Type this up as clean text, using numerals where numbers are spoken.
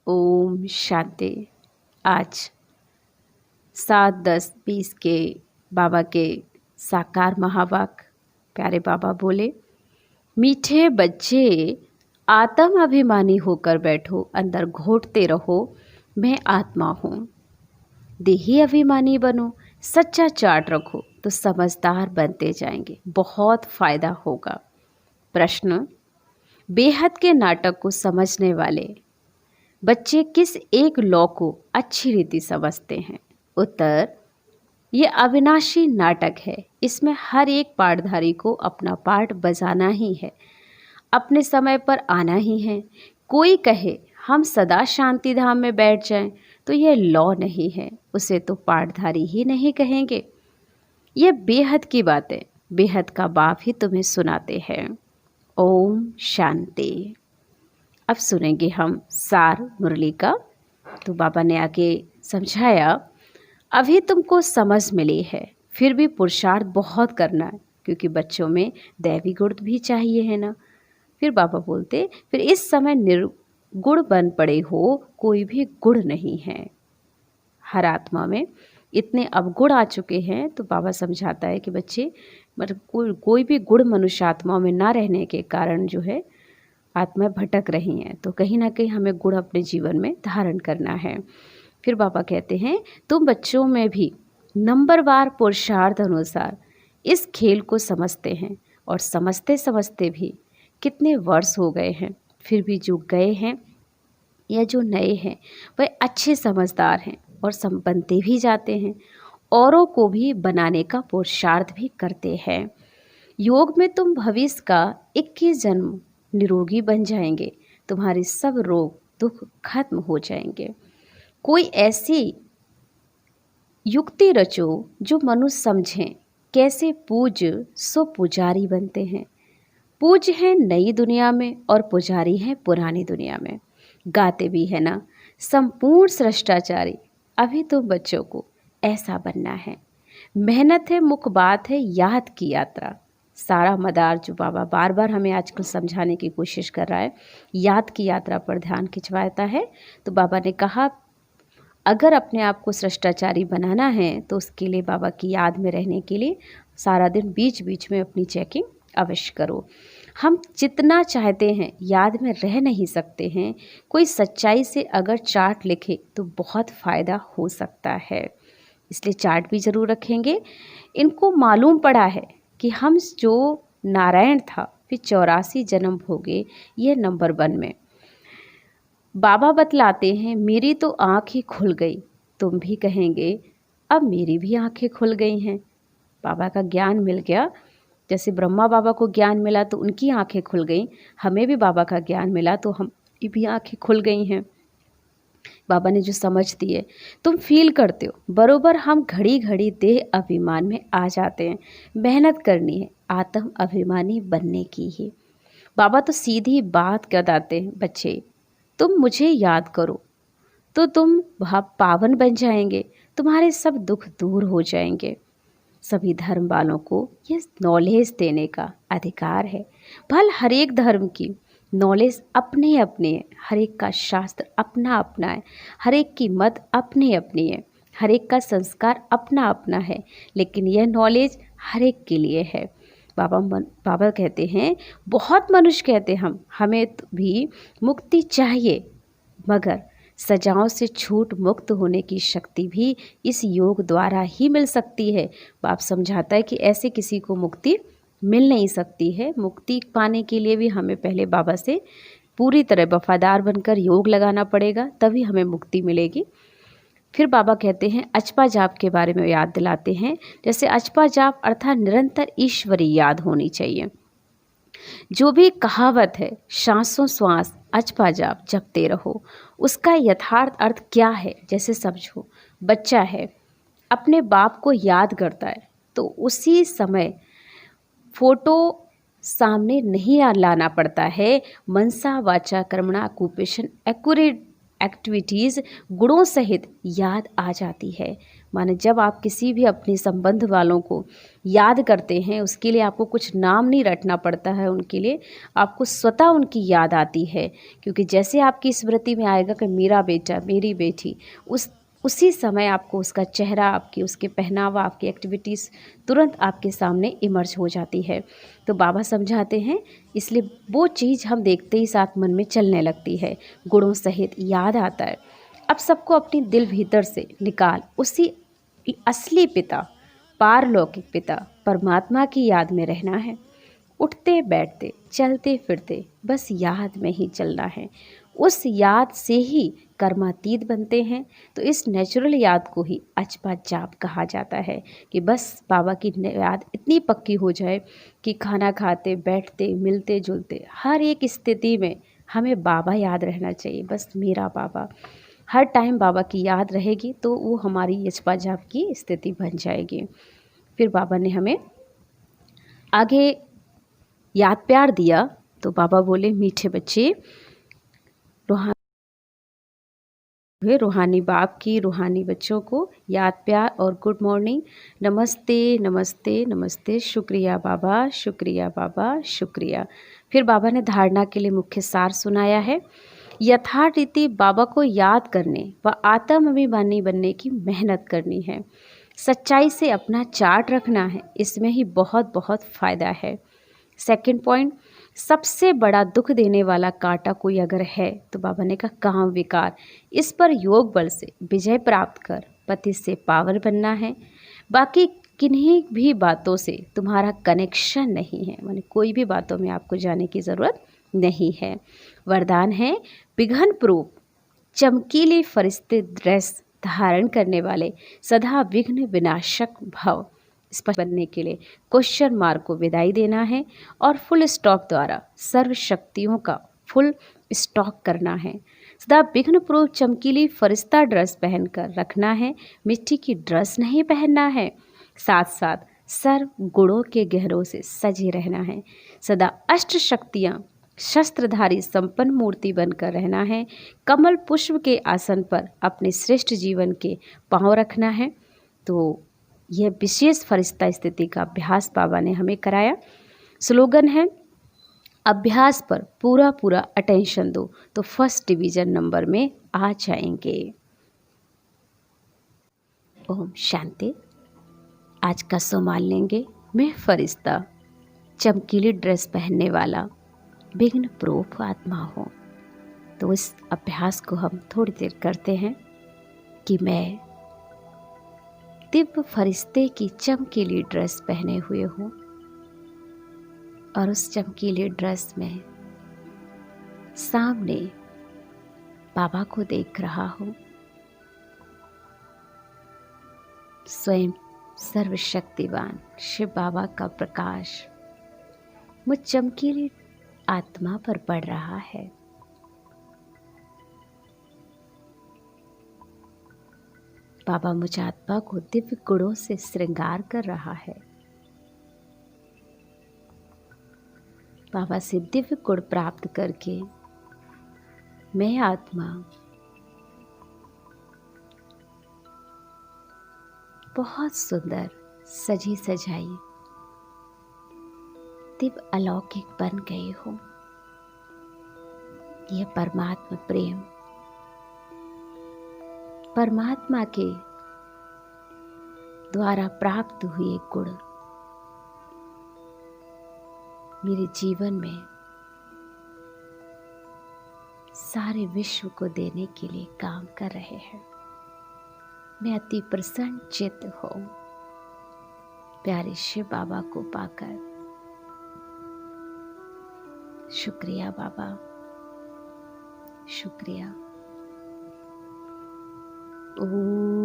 ओम शांति। आज 7-10-20 के बाबा के साकार महावाक्य प्यारे बाबा बोले, मीठे बच्चे आत्म अभिमानी होकर बैठो, अंदर घोटते रहो मैं आत्मा हूँ। देही अभिमानी बनो, सच्चा चार्ट रखो तो समझदार बनते जाएंगे, बहुत फायदा होगा। प्रश्न, बेहद के नाटक को समझने वाले बच्चे किस एक लॉ को अच्छी रीति समझते हैं? उत्तर, ये अविनाशी नाटक है। इसमें हर एक पाठधारी को अपना पाठ बजाना ही है, अपने समय पर आना ही है। कोई कहे हम सदा शांति धाम में बैठ जाएं, तो यह लॉ नहीं है, उसे तो पाठधारी ही नहीं कहेंगे। ये बेहद की बातें बेहद का बाप ही तुम्हें सुनाते हैं। ओम शांति। अब सुनेंगे हम सार मुरली का। तो बाबा ने आके समझाया, अभी तुमको समझ मिली है, फिर भी पुरुषार्थ बहुत करना है, क्योंकि बच्चों में दैवी गुण भी चाहिए है ना। फिर बाबा बोलते, फिर इस समय निर्गुण बन पड़े हो, कोई भी गुण नहीं है। हर आत्मा में इतने अवगुण आ चुके हैं। तो बाबा समझाता है कि बच्चे मतलब कोई भी गुण मनुष्य आत्माओं में ना रहने के कारण जो है आत्माएं भटक रही हैं। तो कहीं ना कहीं हमें गुण अपने जीवन में धारण करना है। फिर बाबा कहते हैं, तुम बच्चों में भी नंबरवार पुरुषार्थ अनुसार इस खेल को समझते हैं, और समझते समझते भी कितने वर्ष हो गए हैं, फिर भी जो गए हैं या जो नए हैं वह अच्छे समझदार हैं और बनते भी जाते हैं, औरों को भी बनाने का पुरुषार्थ भी करते हैं। योग में तुम भविष्य का 21 जन्म निरोगी बन जाएंगे, तुम्हारे सब रोग दुख खत्म हो जाएंगे। कोई ऐसी युक्ति रचो जो मनुष्य समझें, कैसे पूज्य सो पुजारी बनते हैं। पूज्य हैं नई दुनिया में और पुजारी हैं पुरानी दुनिया में। गाते भी है ना, संपूर्ण सृष्टाचारी। अभी तो बच्चों को ऐसा बनना है। मेहनत है, मुख्य बात है याद की यात्रा। सारा मदार जो बाबा बार बार हमें आजकल समझाने की कोशिश कर रहा है, याद की यात्रा पर ध्यान खिंचवाता है। तो बाबा ने कहा, अगर अपने आप को सृष्टाचारी बनाना है तो उसके लिए बाबा की याद में रहने के लिए सारा दिन बीच बीच में अपनी चेकिंग अवश्य करो। हम जितना चाहते हैं याद में रह नहीं सकते हैं। कोई सच्चाई से अगर चार्ट लिखे तो बहुत फ़ायदा हो सकता है, इसलिए चार्ट भी ज़रूर रखेंगे। इनको मालूम पड़ा है कि हम जो नारायण था फिर 84 जन्म भोगे, ये नंबर 1 में। बाबा बतलाते हैं, मेरी तो आँख ही खुल गई। तुम भी कहेंगे अब मेरी भी आँखें खुल गई हैं। बाबा का ज्ञान मिल गया, जैसे ब्रह्मा बाबा को ज्ञान मिला तो उनकी आँखें खुल गई, हमें भी बाबा का ज्ञान मिला तो हम भी आँखें खुल गई हैं। बाबा ने जो समझ दी है, तुम फील करते हो बरोबर। हम घड़ी घड़ी देह अभिमान में आ जाते हैं। मेहनत करनी है आत्म अभिमानी बनने की ही। बाबा तो सीधी बात बताते हैं, बच्चे तुम मुझे याद करो तो तुम पावन बन जाएंगे, तुम्हारे सब दुख दूर हो जाएंगे। सभी धर्म वालों को ये नॉलेज देने का अधिकार है। भल हर एक धर्म की नॉलेज अपने अपने है, हर एक का शास्त्र अपना अपना है, हर एक की मत अपनी अपनी है, हर एक का संस्कार अपना अपना है, लेकिन यह नॉलेज हर एक के लिए है। बाबा कहते हैं, बहुत मनुष्य कहते हमें भी मुक्ति चाहिए, मगर सजाओं से छूट मुक्त होने की शक्ति भी इस योग द्वारा ही मिल सकती है। बाप समझाता है कि ऐसे किसी को मुक्ति मिल नहीं सकती है। मुक्ति पाने के लिए भी हमें पहले बाबा से पूरी तरह वफादार बनकर योग लगाना पड़ेगा, तभी हमें मुक्ति मिलेगी। फिर बाबा कहते हैं, अचपा जाप के बारे में याद दिलाते हैं। जैसे अचपा जाप अर्थात निरंतर ईश्वरी याद होनी चाहिए। जो भी कहावत है, सांसों श्वास अचपा जाप जपते रहो, उसका यथार्थ अर्थ क्या है? जैसे समझो, बच्चा है अपने बाप को याद करता है तो उसी समय फोटो सामने नहीं लाना पड़ता है। मनसा वाचा कर्मणा कुपेशन एक्यूरेट एक्टिविटीज़ गुणों सहित याद आ जाती है। माने जब आप किसी भी अपने संबंध वालों को याद करते हैं, उसके लिए आपको कुछ नाम नहीं रटना पड़ता है, उनके लिए आपको स्वतः उनकी याद आती है। क्योंकि जैसे आपकी स्मृति में आएगा कि मेरा बेटा, मेरी बेटी, उसी समय आपको उसका चेहरा, आपकी उसके पहनावा, आपकी एक्टिविटीज़ तुरंत आपके सामने इमर्ज हो जाती है। तो बाबा समझाते हैं, इसलिए वो चीज़ हम देखते ही साथ मन में चलने लगती है, गुणों सहित याद आता है। अब सबको अपनी दिल भीतर से निकाल उसी असली पिता, पारलौकिक पिता परमात्मा की याद में रहना है। उठते बैठते चलते फिरते बस याद में ही चलना है। उस याद से ही कर्मातीत बनते हैं। तो इस नेचुरल याद को ही अचपा जाप कहा जाता है कि बस बाबा की याद इतनी पक्की हो जाए कि खाना खाते, बैठते, मिलते जुलते हर एक स्थिति में हमें बाबा याद रहना चाहिए। बस मेरा बाबा, हर टाइम बाबा की याद रहेगी तो वो हमारी अचपा जाप की स्थिति बन जाएगी। फिर बाबा ने हमें आगे याद प्यार दिया। तो बाबा बोले, मीठे बच्चे, रूहानी बाप की रूहानी बच्चों को याद प्यार और गुड मॉर्निंग, नमस्ते नमस्ते नमस्ते, शुक्रिया बाबा, शुक्रिया बाबा, शुक्रिया। फिर बाबा ने धारणा के लिए मुख्य सार सुनाया है। यथार्थ रीति बाबा को याद करने व आत्माभिमानी बनने की मेहनत करनी है। सच्चाई से अपना चार्ट रखना है, इसमें ही बहुत बहुत फ़ायदा है। सेकंड पॉइंट, सबसे बड़ा दुख देने वाला कांटा कोई अगर है तो बाबा ने कहा काम विकार, इस पर योग बल से विजय प्राप्त कर पति से पावर बनना है। बाकी किन्हीं भी बातों से तुम्हारा कनेक्शन नहीं है, माने कोई भी बातों में आपको जाने की ज़रूरत नहीं है। वरदान है, विघ्न प्रूफ चमकीले फरिश्ते ड्रेस धारण करने वाले सदा विघ्न विनाशक भव स्पष्ट बनने के लिए क्वेश्चन मार्क को विदाई देना है और फुल स्टॉप द्वारा सर्व शक्तियों का फुल स्टॉक करना है। सदा विघ्न प्रूफ चमकीली फरिश्ता ड्रेस पहनकर रखना है, मिट्टी की ड्रेस नहीं पहनना है। साथ साथ सर्व गुणों के गहरों से सजे रहना है। सदा अष्ट शक्तियाँ शस्त्रधारी संपन्न मूर्ति बनकर रहना है। कमल पुष्प के आसन पर अपने श्रेष्ठ जीवन के पांव रखना है। तो यह विशेष फरिश्ता स्थिति का अभ्यास बाबा ने हमें कराया। स्लोगन है, अभ्यास पर पूरा पूरा अटेंशन दो तो फर्स्ट डिवीजन नंबर में आ जाएंगे। ओम शांति। आज का सोमाल लेंगे, मैं फरिश्ता चमकीली ड्रेस पहनने वाला विघ्न प्रूफ आत्मा हूँ। तो इस अभ्यास को हम थोड़ी देर करते हैं कि मैं दिव्य फरिश्ते की चमकीली ड्रेस पहने हुए हूँ और उस चमकीली ड्रेस में सामने बाबा को देख रहा हूँ। स्वयं सर्वशक्तिवान शिव बाबा का प्रकाश मुझ चमकीली आत्मा पर पड़ रहा है। बाबा मुझ आत्मा को दिव्य गुणों से श्रृंगार कर रहा है। बाबा से दिव्य गुण प्राप्त करके मैं आत्मा बहुत सुंदर सजी सजाई दिव्य अलौकिक बन गई हूँ। यह परमात्मा प्रेम, परमात्मा के द्वारा प्राप्त हुए गुण मेरे जीवन में सारे विश्व को देने के लिए काम कर रहे हैं। मैं अति प्रसन्न चित्त हूँ प्यारे शिव बाबा को पाकर। शुक्रिया बाबा, शुक्रिया। ओम